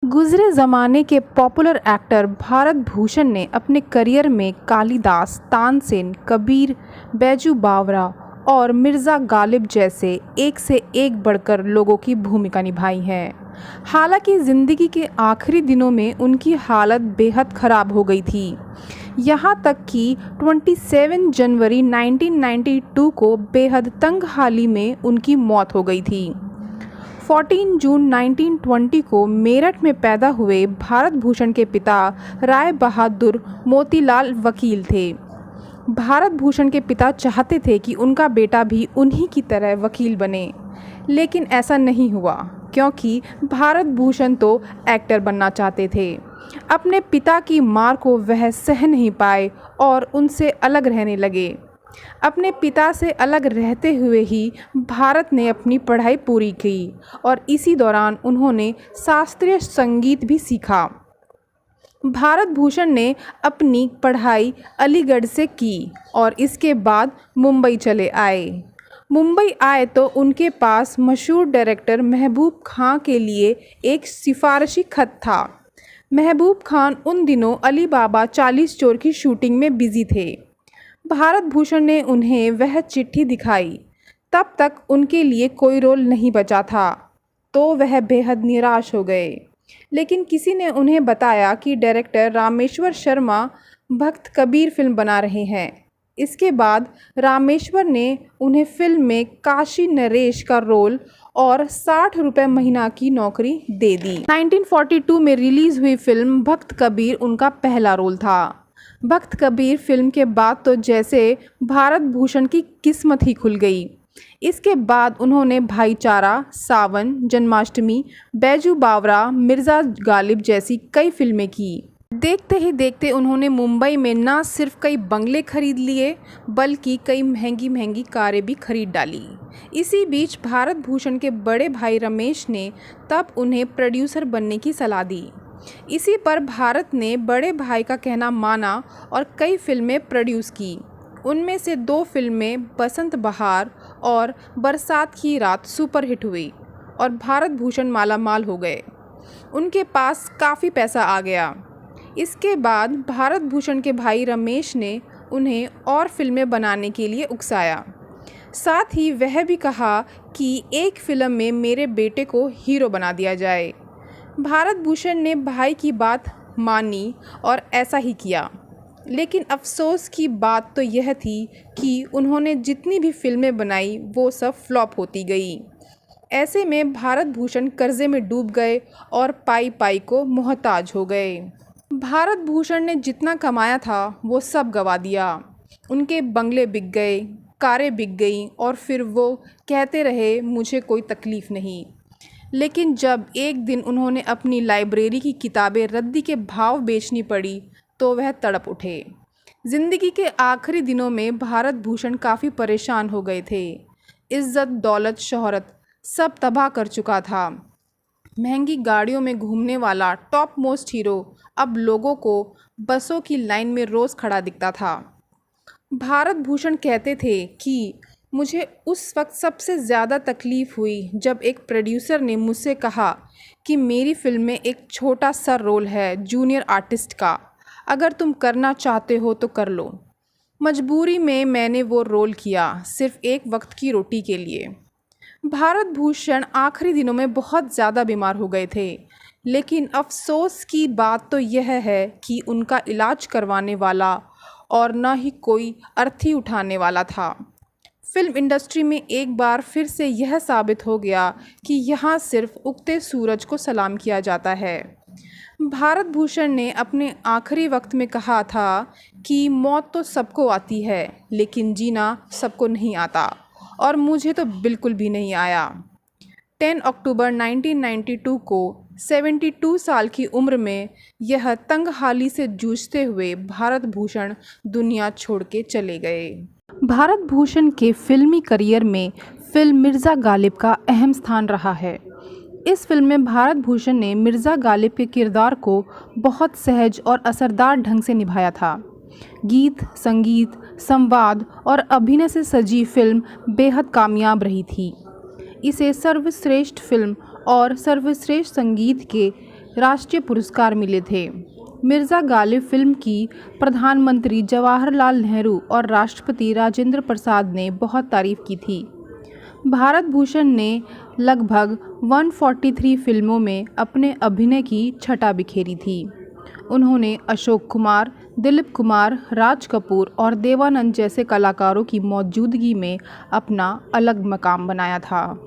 गुजरे ज़माने के पॉपुलर एक्टर भारत भूषण ने अपने करियर में कालिदास, तानसेन, कबीर, बैजू बावरा और मिर्ज़ा गालिब जैसे एक से एक बढ़कर लोगों की भूमिका निभाई है। हालांकि ज़िंदगी के आखिरी दिनों में उनकी हालत बेहद ख़राब हो गई थी। यहाँ तक कि 27 जनवरी 1992 को बेहद तंग हाली में उनकी मौत हो गई थी। 14 जून 1920 को मेरठ में पैदा हुए भारत भूषण के पिता राय बहादुर मोतीलाल वकील थे। भारत भूषण के पिता चाहते थे कि उनका बेटा भी उन्हीं की तरह वकील बने, लेकिन ऐसा नहीं हुआ क्योंकि भारत भूषण तो एक्टर बनना चाहते थे। अपने पिता की मार को वह सह नहीं पाए और उनसे अलग रहने लगे। अपने पिता से अलग रहते हुए ही भारत ने अपनी पढ़ाई पूरी की और इसी दौरान उन्होंने शास्त्रीय संगीत भी सीखा। भारत भूषण ने अपनी पढ़ाई अलीगढ़ से की और इसके बाद मुंबई चले आए। मुंबई आए तो उनके पास मशहूर डायरेक्टर महबूब खां के लिए एक सिफारिशी खत था। महबूब खान उन दिनों अली बाबा 40 चोर की शूटिंग में बिजी थे। भारत भूषण ने उन्हें वह चिट्ठी दिखाई। तब तक उनके लिए कोई रोल नहीं बचा था, तो वह बेहद निराश हो गए। लेकिन किसी ने उन्हें बताया कि डायरेक्टर रामेश्वर शर्मा भक्त कबीर फिल्म बना रहे हैं। इसके बाद रामेश्वर ने उन्हें फिल्म में काशी नरेश का रोल और 60 रुपये महीना की नौकरी दे दी। 1942 में रिलीज़ हुई फिल्म भक्त कबीर उनका पहला रोल था। भक्त कबीर फिल्म के बाद तो जैसे भारत भूषण की किस्मत ही खुल गई। इसके बाद उन्होंने भाईचारा, सावन, जन्माष्टमी, बैजू बावरा, मिर्ज़ा गालिब जैसी कई फिल्में की। देखते ही देखते उन्होंने मुंबई में न सिर्फ कई बंगले खरीद लिए बल्कि कई महंगी महंगी कारें भी खरीद डाली। इसी बीच भारत भूषण के बड़े भाई रमेश ने तब उन्हें प्रोड्यूसर बनने की सलाह दी। इसी पर भारत ने बड़े भाई का कहना माना और कई फिल्में प्रोड्यूस की। उनमें से 2 फिल्में बसंत बहार और बरसात की रात सुपरहिट हुई और भारत भूषण मालामाल हो गए। उनके पास काफ़ी पैसा आ गया। इसके बाद भारत भूषण के भाई रमेश ने उन्हें और फिल्में बनाने के लिए उकसाया। साथ ही वह भी कहा कि एक फिल्म में मेरे बेटे को हीरो बना दिया जाए। भारत भूषण ने भाई की बात मानी और ऐसा ही किया। लेकिन अफसोस की बात तो यह थी कि उन्होंने जितनी भी फिल्में बनाई वो सब फ्लॉप होती गई। ऐसे में भारत भूषण कर्जे में डूब गए और पाई पाई को मोहताज हो गए। भारत भूषण ने जितना कमाया था वो सब गंवा दिया। उनके बंगले बिक गए, कारें बिक गईं और फिर वो कहते रहे मुझे कोई तकलीफ़ नहीं। लेकिन जब एक दिन उन्होंने अपनी लाइब्रेरी की किताबें रद्दी के भाव बेचनी पड़ी तो वह तड़प उठे। ज़िंदगी के आखिरी दिनों में भारत भूषण काफ़ी परेशान हो गए थे। इज़्ज़त, दौलत, शोहरत सब तबाह कर चुका था। महंगी गाड़ियों में घूमने वाला टॉप मोस्ट हीरो अब लोगों को बसों की लाइन में रोज़ खड़ा दिखता था। भारत भूषण कहते थे कि मुझे उस वक्त सबसे ज़्यादा तकलीफ़ हुई जब एक प्रोड्यूसर ने मुझसे कहा कि मेरी फिल्म में एक छोटा सा रोल है जूनियर आर्टिस्ट का, अगर तुम करना चाहते हो तो कर लो। मजबूरी में मैंने वो रोल किया, सिर्फ एक वक्त की रोटी के लिए। भारत भूषण आखिरी दिनों में बहुत ज़्यादा बीमार हो गए थे, लेकिन अफसोस की बात तो यह है कि उनका इलाज करवाने वाला और न ही कोई अर्थी उठाने वाला था। फिल्म इंडस्ट्री में एक बार फिर से यह साबित हो गया कि यहाँ सिर्फ उगते सूरज को सलाम किया जाता है। भारत भूषण ने अपने आखिरी वक्त में कहा था कि मौत तो सबको आती है लेकिन जीना सबको नहीं आता, और मुझे तो बिल्कुल भी नहीं आया। 10 अक्टूबर 1992 को 72 साल की उम्र में यह तंगहाली से जूझते हुए भारत भूषण दुनिया छोड़ के चले गए। भारत भूषण के फिल्मी करियर में फिल्म मिर्ज़ा गालिब का अहम स्थान रहा है। इस फिल्म में भारत भूषण ने मिर्ज़ा गालिब के किरदार को बहुत सहज और असरदार ढंग से निभाया था। गीत, संगीत, संवाद और अभिनय से सजी फिल्म बेहद कामयाब रही थी। इसे सर्वश्रेष्ठ फिल्म और सर्वश्रेष्ठ संगीत के राष्ट्रीय पुरस्कार मिले थे। मिर्ज़ा गालिब फिल्म की प्रधानमंत्री जवाहरलाल नेहरू और राष्ट्रपति राजेंद्र प्रसाद ने बहुत तारीफ की थी। भारत भूषण ने लगभग 143 फिल्मों में अपने अभिनय की छटा बिखेरी थी। उन्होंने अशोक कुमार, दिलीप कुमार, राज कपूर और देवानंद जैसे कलाकारों की मौजूदगी में अपना अलग मकाम बनाया था।